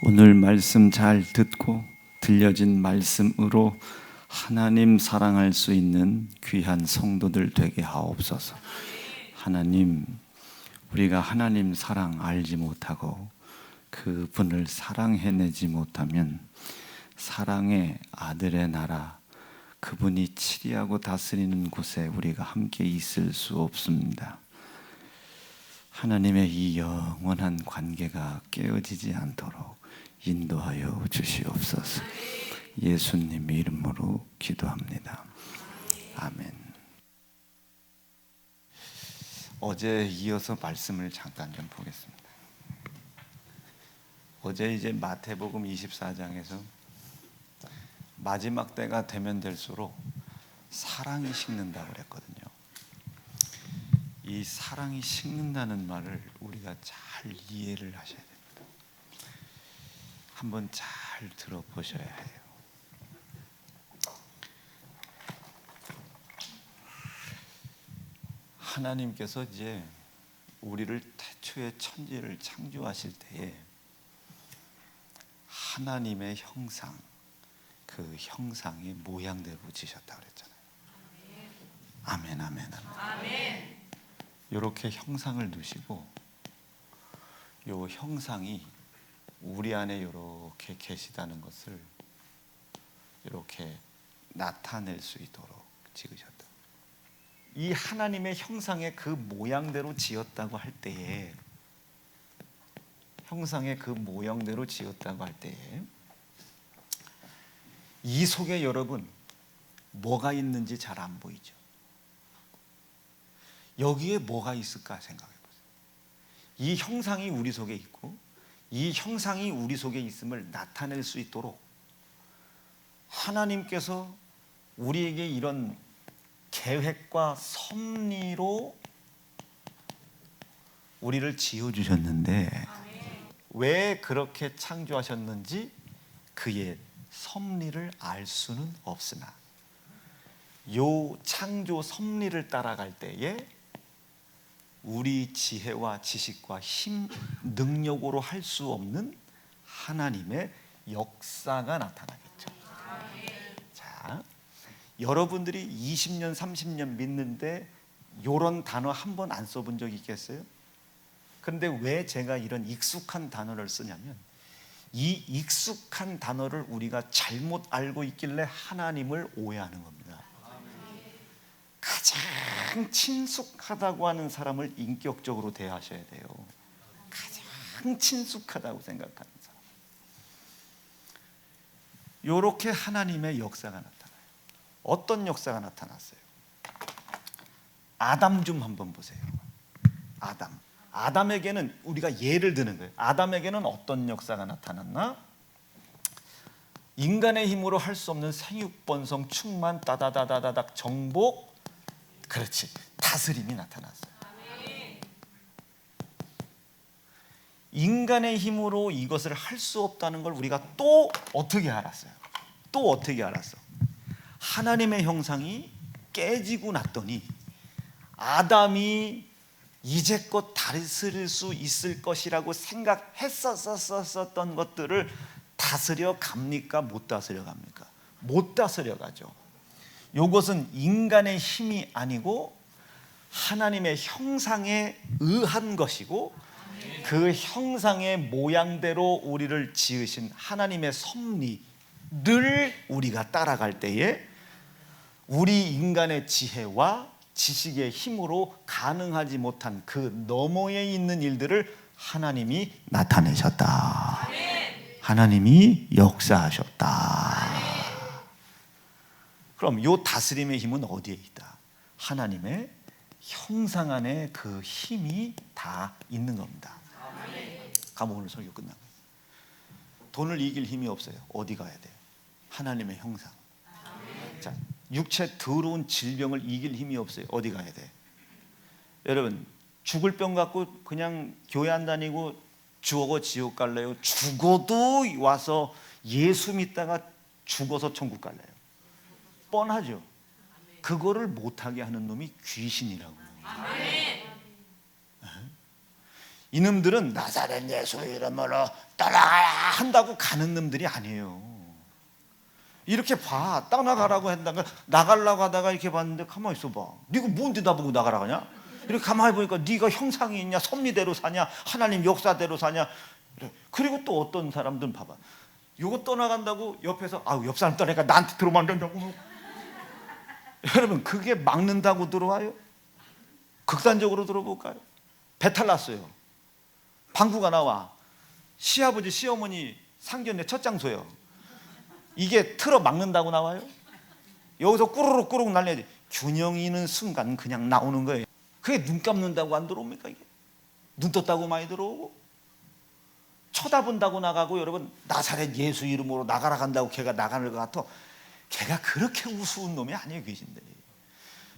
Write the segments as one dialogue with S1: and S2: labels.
S1: 오늘 말씀 잘 듣고 들려진 말씀으로 하나님 사랑할 수 있는 귀한 성도들 되게 하옵소서. 하나님, 우리가 하나님 사랑 알지 못하고 그분을 사랑해내지 못하면 사랑의 아들의 나라, 그분이 치리하고 다스리는 곳에 우리가 함께 있을 수 없습니다. 하나님의 이 영원한 관계가 깨어지지 않도록 인도하여 주시옵소서. 예수님 이름으로 기도합니다. 아멘. 어제 이어서 말씀을 잠깐 좀 보겠습니다. 어제 이제 마태복음 24장에서 마지막 때가 되면 될수록 사랑이 식는다고 그랬거든요. 이 사랑이 식는다는 말을 우리가 잘 이해를 하셔야 됩니다. 한번 잘 들어보셔야 해요. 하나님께서 이제 우리를 태초에 천지를 창조하실 때에 하나님의 형상, 그 형상의 모양대로 지으셨다고 그랬잖아요. 아멘, 아멘, 아멘. 아멘. 이렇게 형상을 두시고 요 형상이 우리 안에 이렇게 계시다는 것을 이렇게 나타낼 수 있도록 지으셨다. 이 하나님의 형상의 그 모양대로 지었다고 할 때에, 형상의 그 모양대로 지었다고 할 때에 이 속에 여러분 뭐가 있는지 잘 안 보이죠? 여기에 뭐가 있을까 생각해 보세요. 이 형상이 우리 속에 있고 이 형상이 우리 속에 있음을 나타낼 수 있도록 하나님께서 우리에게 이런 계획과 섭리로 우리를 지어주셨는데 왜 그렇게 창조하셨는지 그의 섭리를 알 수는 없으나 요 창조 섭리를 따라갈 때에 우리 지혜와 지식과 힘, 능력으로 할 수 없는 하나님의 역사가 나타나겠죠. 자, 여러분들이 20년, 30년 믿는데 이런 단어 한 번 안 써본 적 있겠어요? 그런데 왜 제가 이런 익숙한 단어를 쓰냐면 이 익숙한 단어를 우리가 잘못 알고 있길래 하나님을 오해하는 겁니다. 가장 친숙하다고 하는 사람을 인격적으로 대하셔야 돼요. 가장 친숙하다고 생각하는 사람. 이렇게 하나님의 역사가 나타나요. 어떤 역사가 나타났어요? 아담 좀 한번 보세요. 아담에게는 우리가 예를 드는 거예요. 아담에게는 어떤 역사가 나타났나? 인간의 힘으로 할 수 없는 생육번성, 충만, 따다다다닥, 정복, 그렇지, 다스림이 나타났어요. 인간의 힘으로 이것을 할 수 없다는 걸 우리가 또 어떻게 알았어요? 또 어떻게 알았어? 하나님의 형상이 깨지고 났더니 아담이 이제껏 다스릴 수 있을 것이라고 생각했었던 것들을 다스려 갑니까? 못 다스려 갑니까? 못 다스려 가죠. 이것은 인간의 힘이 아니고 하나님의 형상에 의한 것이고 그 형상의 모양대로 우리를 지으신 하나님의 섭리를 우리가 따라갈 때에 우리 인간의 지혜와 지식의 힘으로 가능하지 못한 그 너머에 있는 일들을 하나님이 나타내셨다. 하나님이 역사하셨다. 그럼 이 다스림의 힘은 어디에 있다? 하나님의 형상 안에 그 힘이 다 있는 겁니다. 가면 오늘 설교 끝나고 돈을 이길 힘이 없어요. 어디 가야 돼요? 하나님의 형상. 자, 육체 더러운 질병을 이길 힘이 없어요. 어디 가야 돼? 여러분, 죽을 병 갖고 그냥 교회 안 다니고 죽어 지옥 갈래요? 죽어도 와서 예수 믿다가 죽어서 천국 갈래요? 뻔하죠. 그거를 못하게 하는 놈이 귀신이라고. 이놈들은 나사렛 예수 이름으로 떠나가라 한다고 가는 놈들이 아니에요. 이렇게 봐. 떠나가라고 한다면 나가려고 하다가 이렇게 봤는데 가만히 있어봐. 네가 뭔데 나보고 나가라고 하냐? 이렇게 가만히 보니까 네가 형상이 있냐, 섭리대로 사냐, 하나님 역사대로 사냐. 그리고 또 어떤 사람들은 봐봐. 요거 떠나간다고 옆에서 옆 사람 떠나니까 나한테 들어오면 안 된다고. 여러분, 그게 막는다고 들어와요? 극단적으로 들어볼까요? 배탈 났어요. 방구가 나와. 시아버지 시어머니 상견례 첫 장소예요. 이게 틀어 막는다고 나와요? 여기서 꾸르륵 꾸르륵 날려야지. 균형 있는 순간 그냥 나오는 거예요. 그게 눈 감는다고 안 들어옵니까? 이게 눈 떴다고 많이 들어오고, 쳐다본다고 나가고. 여러분, 나사렛 예수 이름으로 나가라 간다고 걔가 나가는 것 같아. 걔가 그렇게 우스운 놈이 아니에요. 귀신들이.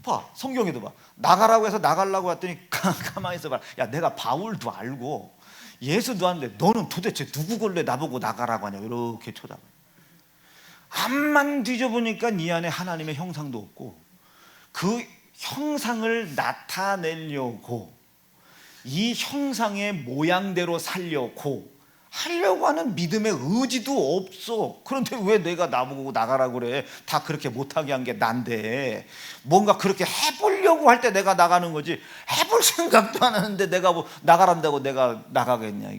S1: 봐, 성경에도 봐. 나가라고 해서 나가려고 했더니 가만히 있어봐. 야, 내가 바울도 알고 예수도 하는데 너는 도대체 누구 걸래 나보고 나가라고 하냐. 이렇게 쳐다봐. 앞만 뒤져보니까 네 안에 하나님의 형상도 없고, 그 형상을 나타내려고 이 형상의 모양대로 살려고 하려고 하는 믿음의 의지도 없어. 그런데 왜 내가 나보고 나가라고 그래? 다 그렇게 못하게 한 게 난데, 뭔가 그렇게 해보려고 할 때 내가 나가는 거지, 해볼 생각도 안 하는데 내가 뭐 나가란다고 내가 나가겠냐.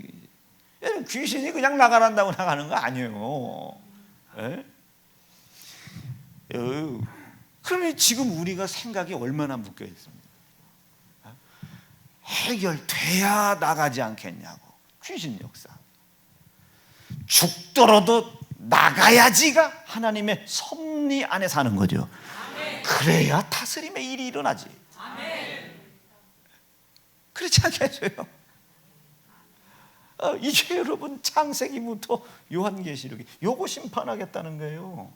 S1: 귀신이 그냥 나가란다고 나가는 거 아니에요. 그러면 지금 우리가 생각이 얼마나 묶여 있습니다. 해결돼야 나가지 않겠냐고. 귀신 역사. 죽더라도 나가야지가 하나님의 섭리 안에 사는 거죠. 아멘. 그래야 다스림의 일이 일어나지. 아멘. 그렇지 않겠어요? 이게 여러분 창세기부터 요한계시록이 요거 심판하겠다는 거예요.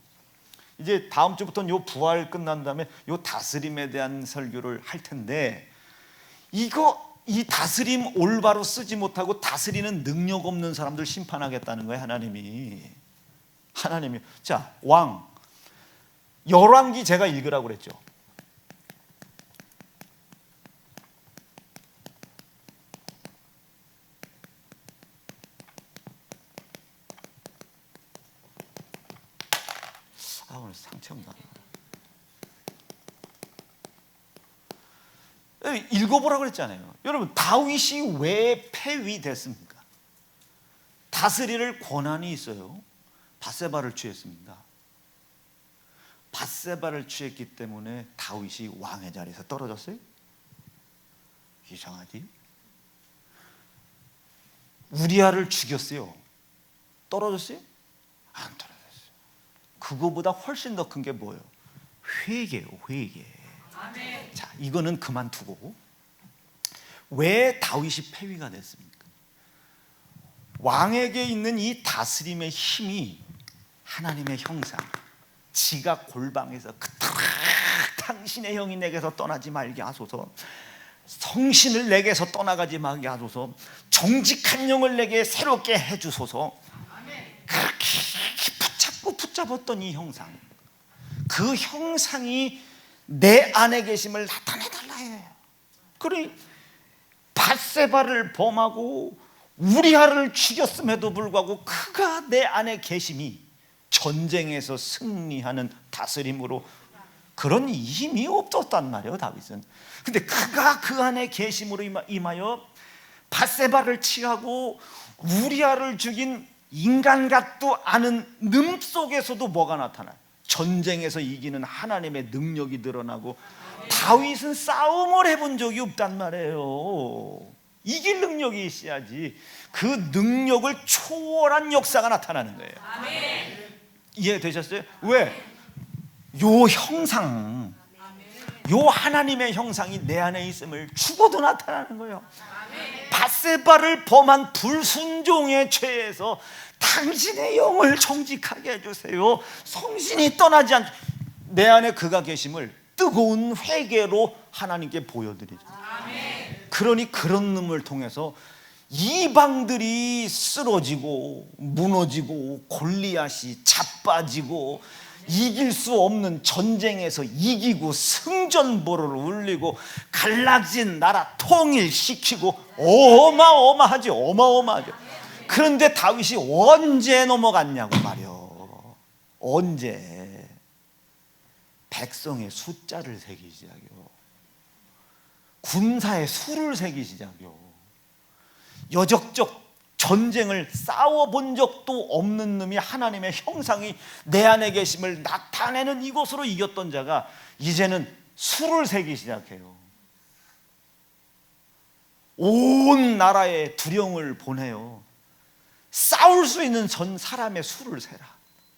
S1: 이제 다음 주부터는 요 부활 끝난 다음에 요 다스림에 대한 설교를 할 텐데, 이 다스림 올바로 쓰지 못하고 다스리는 능력 없는 사람들 심판하겠다는 거예요. 하나님이. 자, 왕 열왕기 제가 읽으라고 그랬죠. 오늘 상처입니다. 읽어보라고 그랬잖아요. 여러분, 다윗이 왜 폐위됐습니까? 다스릴 권한이 있어요. 밧세바를 취했습니다. 밧세바를 취했기 때문에 다윗이 왕의 자리에서 떨어졌어요? 이상하지? 우리아를 죽였어요. 떨어졌어요? 안 떨어졌어요. 그거보다 훨씬 더 큰 게 뭐예요? 회개예요. 회개. 아멘. 자, 이거는 그만두고, 왜 다윗이 폐위가 됐습니까? 왕에게 있는 이 다스림의 힘이 하나님의 형상, 지가 골방에서 그토록 당신의 영이 내게서 떠나지 말게 하소서, 성신을 내게서 떠나가지 말게 하소서, 정직한 영을 내게 새롭게 해주소서, 그렇게 붙잡았던 이 형상, 그 형상이 내 안에 계심을 나타내달라 해요. 그러니 밧세바를 범하고 우리아를 죽였음에도 불구하고 그가 내 안에 계심이 전쟁에서 승리하는 다스림으로, 그런 힘이 없었단 말이에요, 다윗은. 근데 그가 그 안에 계심으로 임하여 밧세바를 취하고 우리아를 죽인 인간 같도 않은 놈 속에서도 뭐가 나타나요? 전쟁에서 이기는 하나님의 능력이 드러나고, 다윗은 싸움을 해본 적이 없단 말이에요. 이길 능력이 있어야지 그 능력을 초월한 역사가 나타나는 거예요. 아멘. 이해되셨어요? 왜? 요 형상, 요 하나님의 형상이 내 안에 있음을 죽어도 나타나는 거예요. 밧세바를 범한 불순종의 죄에서 당신의 영을 정직하게 해주세요, 성신이 떠나지 않게, 내 안에 그가 계심을 뜨거운 회개로 하나님께 보여드리죠. 그러니 그런 놈을 통해서 이방들이 쓰러지고 무너지고 골리앗이 자빠지고 이길 수 없는 전쟁에서 이기고 승전보를 울리고 갈라진 나라 통일시키고, 어마어마하죠. 어마어마하죠. 그런데 다윗이 언제 넘어갔냐고 말이요. 언제? 백성의 숫자를 세기 시작이요. 군사의 수를 세기 시작이요. 여적적 전쟁을 싸워본 적도 없는 놈이 하나님의 형상이 내 안에 계심을 나타내는 이것으로 이겼던 자가 이제는 수를 세기 시작해요. 온 나라에 두령을 보내요. 싸울 수 있는 전 사람의 수를 세라.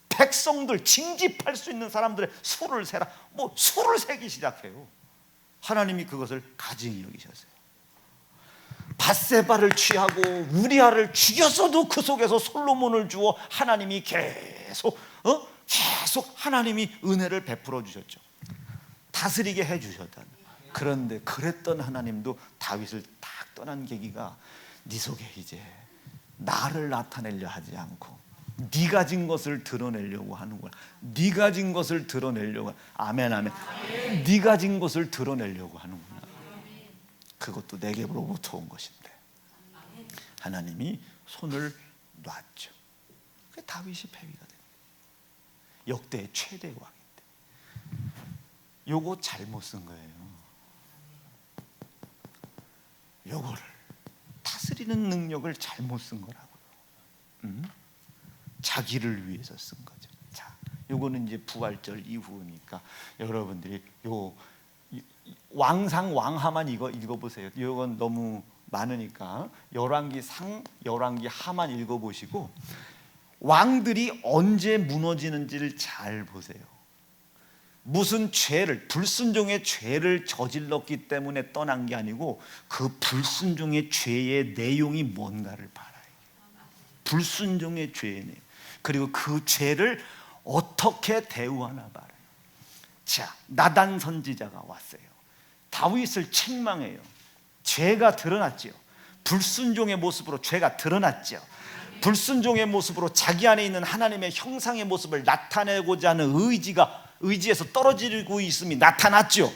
S1: 백성들 징집할 수 있는 사람들의 수를 세라. 뭐 수를 세기 시작해요. 하나님이 그것을 가증히 여기셨어요. 밧세바를 취하고 우리아를 죽였어도 그 속에서 솔로몬을 주어 하나님이 계속 하나님이 은혜를 베풀어 주셨죠. 다스리게 해 주셨다는. 그런데 그랬던 하나님도 다윗을 딱 떠난 계기가 네 속에 이제 나를 나타내려 하지 않고 네 가진 것을 드러내려고 하는구나. 네 가진 것을 드러내려고. 아멘 아멘. 네 가진 것을 드러내려고 하는구나. 그것도 내게로부터 온 것인데 하나님이 손을 놨죠. 그게 다윗이 패위가 됩니다. 역대 최대 왕인데 요거 잘못 쓴 거예요. 요거를 다스리는 능력을 잘못 쓴 거라고요. 자기를 위해서 쓴 거죠. 자, 요거는 이제 부활절 이후니까 여러분들이 요 왕상 왕하만 이거 읽어보세요. 이건 너무 많으니까 열왕기 상, 열왕기 하만 읽어보시고 왕들이 언제 무너지는지를 잘 보세요. 무슨 죄를, 불순종의 죄를 저질렀기 때문에 떠난 게 아니고 그 불순종의 죄의 내용이 뭔가를 봐라. 불순종의 죄의 내용, 그리고 그 죄를 어떻게 대우하나 봐라. 자, 나단 선지자가 왔어요. 다윗을 책망해요. 죄가 드러났지요. 불순종의 모습으로 죄가 드러났죠. 불순종의 모습으로 자기 안에 있는 하나님의 형상의 모습을 나타내고자 하는 의지에서 떨어지고 있음이 나타났죠.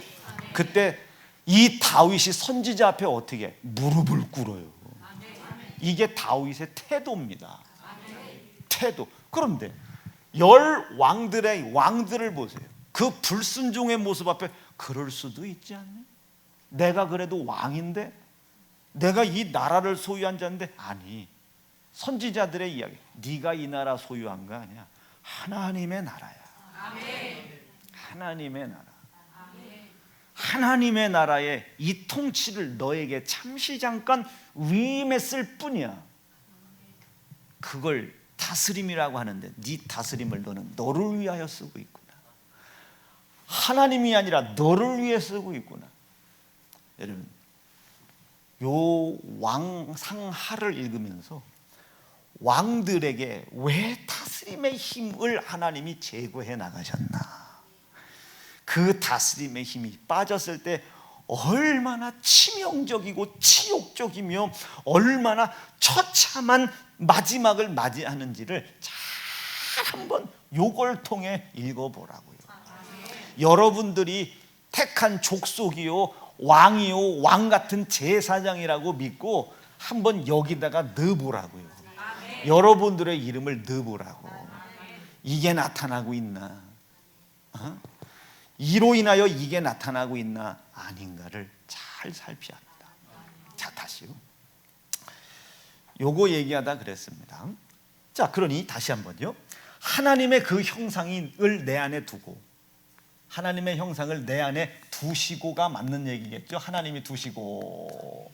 S1: 그때 이 다윗이 선지자 앞에 어떻게 무릎을 꿇어요. 이게 다윗의 태도입니다. 태도. 그런데 열 왕들을 보세요. 그 불순종의 모습 앞에 그럴 수도 있지 않니? 내가 그래도 왕인데, 내가 이 나라를 소유한 자인데. 아니, 선지자들의 이야기, 네가 이 나라 소유한 거 아니야. 하나님의 나라야. 하나님의 나라. 하나님의 나라의 이 통치를 너에게 잠시 잠깐 위임했을 뿐이야. 그걸 다스림이라고 하는데 네 다스림을 너는 너를 위하여 쓰고 있구나. 하나님이 아니라 너를 위해 쓰고 있구나. 여러분, 요 왕상하를 읽으면서 왕들에게 왜 다스림의 힘을 하나님이 제거해 나가셨나, 그 다스림의 힘이 빠졌을 때 얼마나 치명적이고 치욕적이며 얼마나 처참한 마지막을 맞이하는지를 잘 한번 요걸 통해 읽어보라고요. 여러분들이 택한 족속이요, 왕이요, 왕 같은 제사장이라고 믿고 한번 여기다가 넣어보라고요. 여러분들의 이름을 넣어보라고. 이게 나타나고 있나? 이로 인하여 이게 나타나고 있나 아닌가를 잘 살펴야 합니다. 자, 다시요. 요거 얘기하다 그랬습니다. 자, 그러니 다시 한번요. 하나님의 그 형상을 내 안에 두고, 하나님의 형상을 내 안에 두시고가 맞는 얘기겠죠. 하나님이 두시고,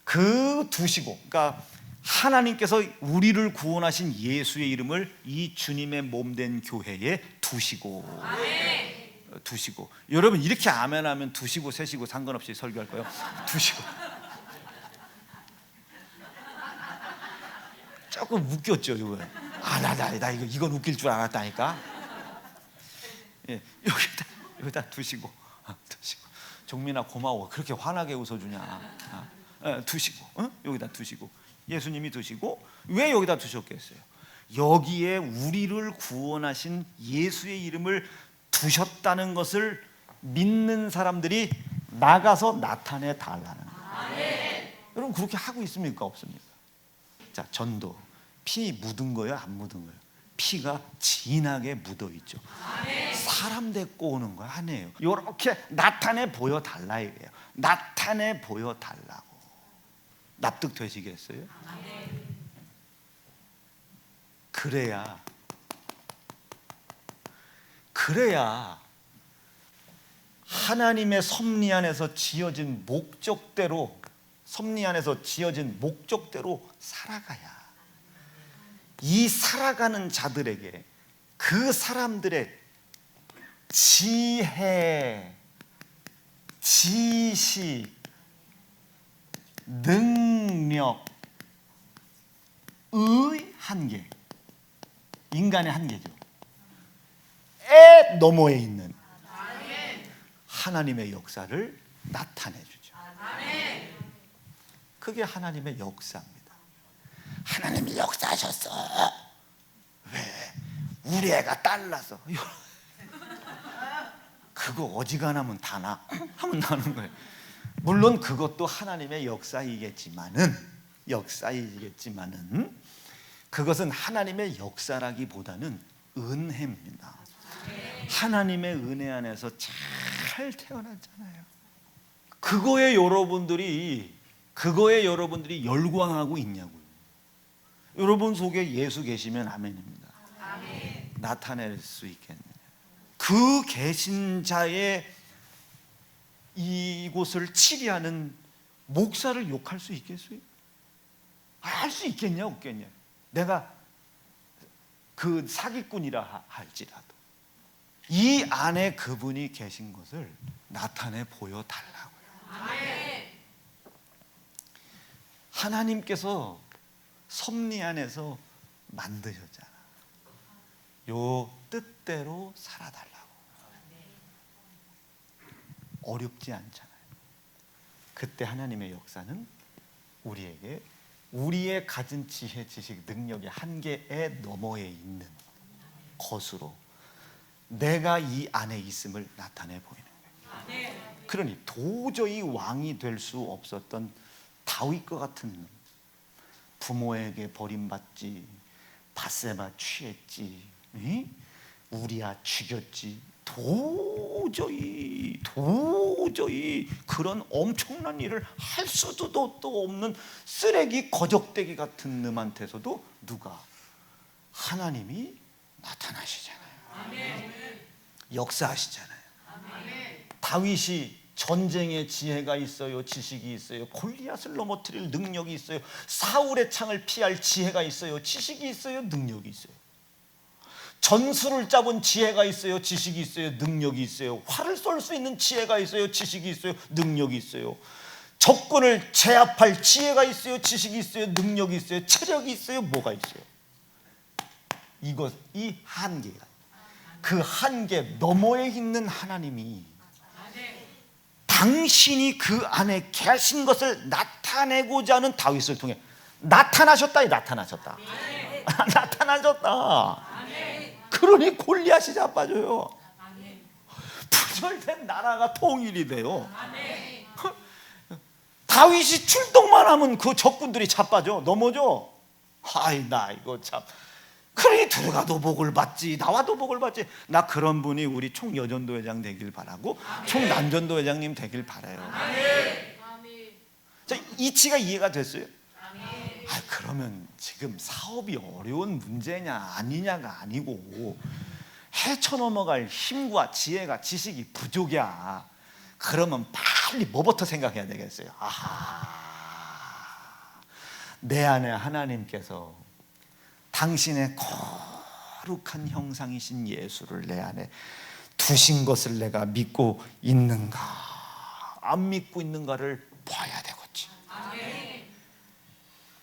S1: 그 두시고, 그러니까 하나님께서 우리를 구원하신 예수의 이름을 이 주님의 몸된 교회에 두시고. 두시고. 여러분, 이렇게 아멘 하면 두시고 세시고 상관없이 설교할 거예요. 두시고. 조금 웃겼죠, 이거. 나 이건 웃길 줄 알았다니까. 예, 여기다 두시고. 두시고. 종민아 고마워. 그렇게 환하게 웃어주냐. 두시고. 여기다 두시고. 예수님이 두시고. 왜 여기다 두셨겠어요? 여기에 우리를 구원하신 예수의 이름을 두셨다는 것을 믿는 사람들이 나가서 나타내 달라는 거예요. 여러분, 그렇게 하고 있습니까? 없습니까? 자, 전도. 피 묻은 거예요, 안 묻은 거예요? 피가 진하게 묻어 있죠. 사람 데리고 오는 거 아니에요. 이렇게 나타내 보여 달라 이래요. 나타내 보여 달라고. 납득 되시겠어요? 그래야 하나님의 섭리 안에서 지어진 목적대로, 섭리 안에서 지어진 목적대로 살아가야 이 살아가는 자들에게 그 사람들의 지혜, 지식, 능력, 의 한계, 인간의 한계죠. 에 너머에 있는 하나님의 역사를 나타내 주죠. 그게 하나님의 역사입니다. 하나님이 역사하셨어. 왜? 우리 애가 딸나서. 그거 어지간하면 다 나. 하면 나는 거예요. 물론 그것도 하나님의 역사이겠지만은 그것은 하나님의 역사라기보다는 은혜입니다. 하나님의 은혜 안에서 잘 태어났잖아요. 그거에 여러분들이 열광하고 있냐고요. 여러분 속에 예수 계시면 아멘입니다. 나타낼 수 있겠느냐. 그 계신 자의 이곳을 치리하는 목사를 욕할 수 있겠어요? 할 수 있겠냐 없겠냐. 내가 그 사기꾼이라 할지라도 이 안에 그분이 계신 것을 나타내 보여달라고요. 하나님께서 섭리 안에서 만드셨잖아. 요 뜻대로 살아달라고. 어렵지 않잖아요. 그때 하나님의 역사는 우리에게 우리의 가진 지혜, 지식, 능력의 한계에 너머에 있는 것으로 내가 이 안에 있음을 나타내 보이는 거예요. 그러니 도저히 왕이 될 수 없었던 다윗과 같은 부모에게 버림받지, 밧세바 취했지, 우리야 죽였지, 도저히 그런 엄청난 일을 할 수도 또 없는 쓰레기 거적대기 같은 놈한테서도 누가? 하나님이 나타나시잖아요. 역사하시잖아요. 다윗이 전쟁의 지혜가 있어요. 지식이 있어요. 골리앗을 넘어뜨릴 능력이 있어요. 사울의 창을 피할 지혜가 있어요. 지식이 있어요. 능력이 있어요. 전술을 짜본 지혜가 있어요. 지식이 있어요. 능력이 있어요. 활을 쏠 수 있는 지혜가 있어요. 지식이 있어요. 능력이 있어요. 적군을 제압할 지혜가 있어요. 지식이 있어요. 능력이 있어요. 체력이 있어요. 뭐가 있어요? 이 한계가, 그 한계 너머에 있는 하나님이 당신이 그 안에 계신 것을 나타내고자 하는 다윗을 통해 나타나셨다. 나타나셨다. 그러니 골리앗이 자빠져요. 부절된 나라가 통일이 돼요. 다윗이 출동만 하면 그 적군들이 자빠져, 넘어져. 아이, 나 이거 참. 그러니 들어가도 복을 받지, 나와도 복을 받지. 나 그런 분이 우리 총여전도회장 되길 바라고, 총남전도회장님 되길 바라요. 자, 이치가 이해가 됐어요? 그러면 지금 사업이 어려운 문제냐 아니냐가 아니고 헤쳐넘어갈 힘과 지혜가, 지식이 부족이야. 그러면 빨리 뭐부터 생각해야 되겠어요? 내 안에 하나님께서 당신의 거룩한 형상이신 예수를 내 안에 두신 것을 내가 믿고 있는가, 안 믿고 있는가를 봐야 되겠지.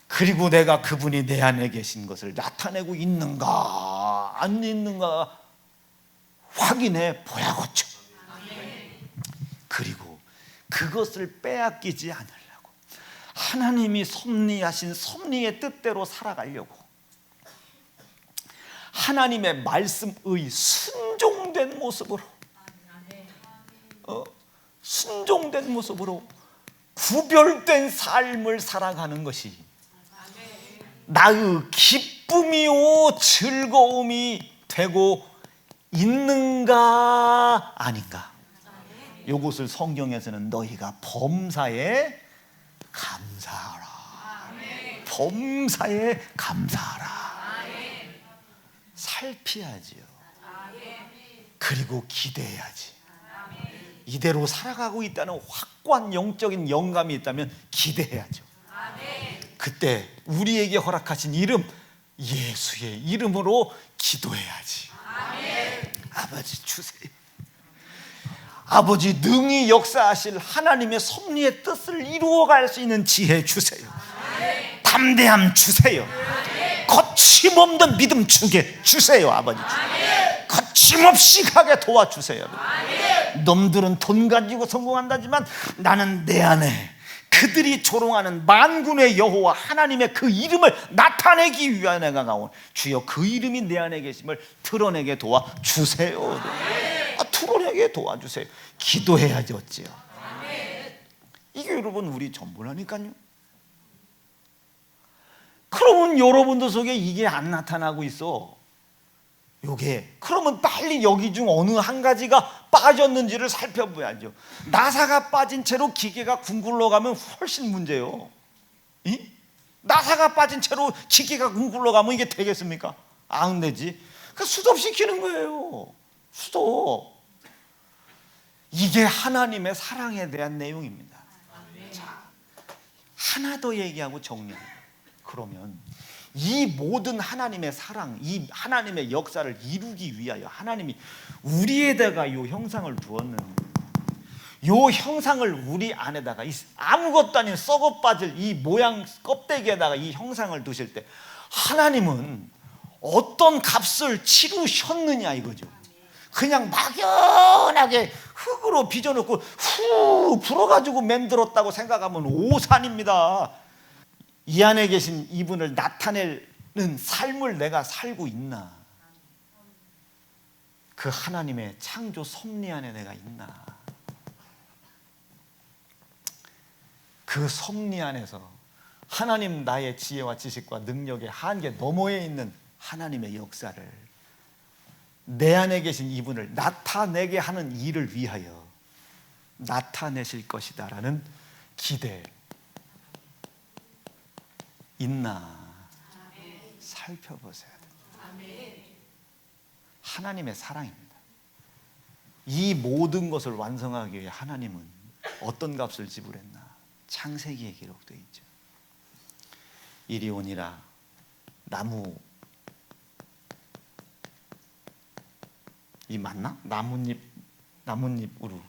S1: 그리고 내가 그분이 내 안에 계신 것을 나타내고 있는가 안 있는가 확인해 보야겠죠. 그리고 그것을 빼앗기지 않으려고 하나님이 섭리하신 섭리의 뜻대로 살아가려고 하나님의 말씀의 순종된 모습으로 순종된 모습으로 구별된 삶을 살아가는 것이 나의 기쁨이요 즐거움이 되고 있는가 아닌가? 이것을 성경에서는 너희가 범사에 감사하라. 범사에 감사하라. 살피야지요. 그리고 기대해야지. 이대로 살아가고 있다는 확고한 영적인 영감이 있다면 기대해야죠. 그때 우리에게 허락하신 이름, 예수의 이름으로 기도해야지. 아버지 주세요. 아버지 능히 역사하실 하나님의 섭리의 뜻을 이루어갈 수 있는 지혜 주세요. 담대함 주세요. 거침없는 믿음 주세요. 아버지 거침없이 가게 도와주세요. 놈들은 돈 가지고 성공한다지만 나는 내 안에 그들이 조롱하는 만군의 여호와 하나님의 그 이름을 나타내기 위한 내가 가온 주여 그 이름이 내 안에 계심을 드러내게 도와주세요. 드러내게 도와주세요. 기도해야지 어찌요. 이게 여러분 우리 전부라니까요. 그러면 여러분들 속에 이게 안 나타나고 있어. 요게 그러면 빨리 여기 중 어느 한 가지가 빠졌는지를 살펴봐야죠. 나사가 빠진 채로 기계가 궁굴러 가면 훨씬 문제요. 나사가 빠진 채로 기계가 궁굴러 가면 이게 되겠습니까? 안 되지. 그러니까 수습시키는 거예요. 수도. 이게 하나님의 사랑에 대한 내용입니다. 자, 하나 더 얘기하고 정리합니다. 그러면 이 모든 하나님의 사랑, 이 하나님의 역사를 이루기 위하여 하나님이 우리에다가 이 형상을 두었는데 이 형상을 우리 안에다가 아무것도 아닌 썩어 빠질 이 모양 껍데기에다가 이 형상을 두실 때 하나님은 어떤 값을 치르셨느냐 이거죠. 그냥 막연하게 흙으로 빚어놓고 후 불어가지고 만들었다고 생각하면 오산입니다. 이 안에 계신 이분을 나타내는 삶을 내가 살고 있나? 그 하나님의 창조 섭리 안에 내가 있나? 그 섭리 안에서 하나님 나의 지혜와 지식과 능력의 한계 너머에 있는 하나님의 역사를 내 안에 계신 이분을 나타내게 하는 일을 위하여 나타내실 것이다 라는 기대 있나 살펴보셔야 돼요. 하나님의 사랑입니다. 이 모든 것을 완성하기 위해 하나님은 어떤 값을 지불했나? 창세기에 기록되어 있죠. 이리 오니라 이 맞나? 나뭇잎으로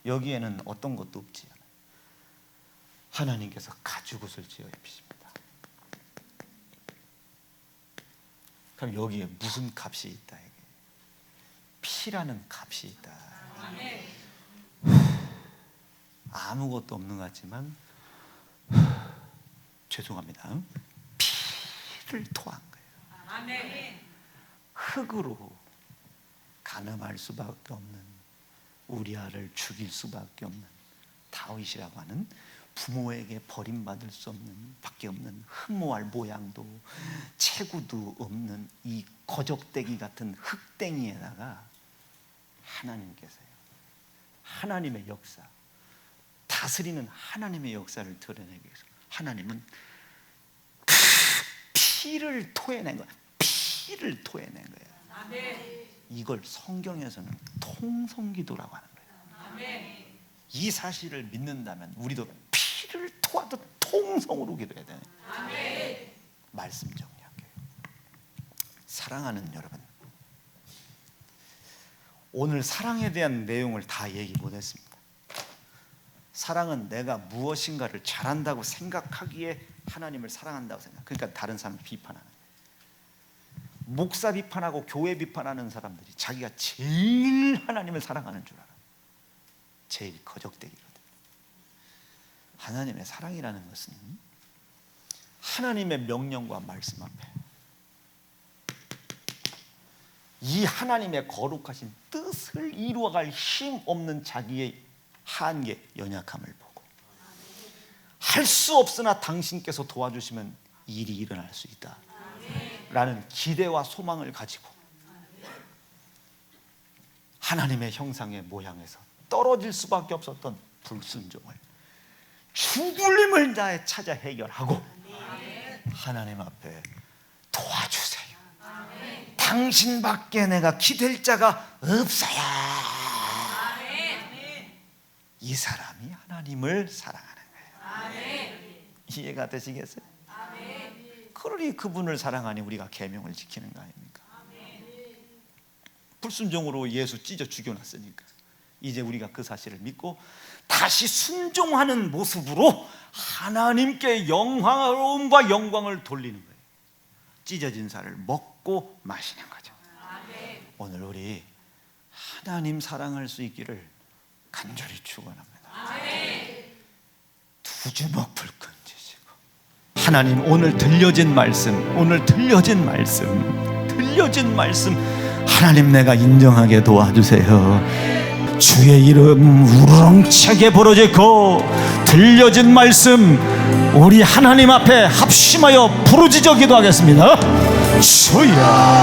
S1: 여기에는 어떤 것도 없지. 하나님께서 가죽옷을 지어 입히십니다. 그럼 여기에 무슨 값이 있다? 이게 피라는 값이 있다. 아무것도 없는 것 같지만 죄송합니다. 피를 토한 거예요. 흙으로 가늠할 수밖에 없는 우리아를 죽일 수밖에 없는 다윗이라고 하는 부모에게 버림받을 수 없는 밖에 없는 흠모할 모양도 체구도 없는 이 거적대기 같은 흙땡이에다가 하나님께서요 하나님의 역사 다스리는 하나님의 역사를 드러내기 위해서 하나님은 피를 토해낸 거예요. 피를 토해낸 거예요. 이걸 성경에서는 통성기도라고 하는 거예요. 이 사실을 믿는다면 우리도 피를 토하듯 통성으로 기도해야 돼요. 말씀 정리할게요. 사랑하는 여러분, 오늘 사랑에 대한 내용을 다 얘기 못했습니다. 사랑은 내가 무엇인가를 잘한다고 생각하기에 하나님을 사랑한다고 생각. 그러니까 다른 사람을 비판하는 거예요. 목사 비판하고 교회 비판하는 사람들이 자기가 제일 하나님을 사랑하는 줄 알아. 제일 거적대기거든. 하나님의 사랑이라는 것은 하나님의 명령과 말씀 앞에 이 하나님의 거룩하신 뜻을 이루어갈 힘 없는 자기의 한계, 연약함을 보고 할 수 없으나 당신께서 도와주시면 일이 일어날 수 있다 라는 기대와 소망을 가지고 하나님의 형상의 모양에서 떨어질 수밖에 없었던 불순종을 죽을림을 다해 찾아 해결하고 하나님 앞에 도와주세요. 당신밖에 내가 기댈 자가 없어요. 이 사람이 하나님을 사랑하는 거예요. 이해가 되시겠어요? 그러니 그분을 사랑하니 우리가 계명을 지키는 거 아닙니까? 불순종으로 예수 찢어 죽여놨으니까 이제 우리가 그 사실을 믿고 다시 순종하는 모습으로 하나님께 영화로움과 영광을 돌리는 거예요. 찢어진 살을 먹고 마시는 거죠. 오늘 우리 하나님 사랑할 수 있기를 간절히 축원합니다. 두 주먹 불끈 쥐시고 하나님 오늘 들려진 말씀 하나님 내가 인정하게 도와주세요. 주의 이름 우렁차게 부르짖고 들려진 말씀 우리 하나님 앞에 합심하여 부르짖어 기도하겠습니다. 주여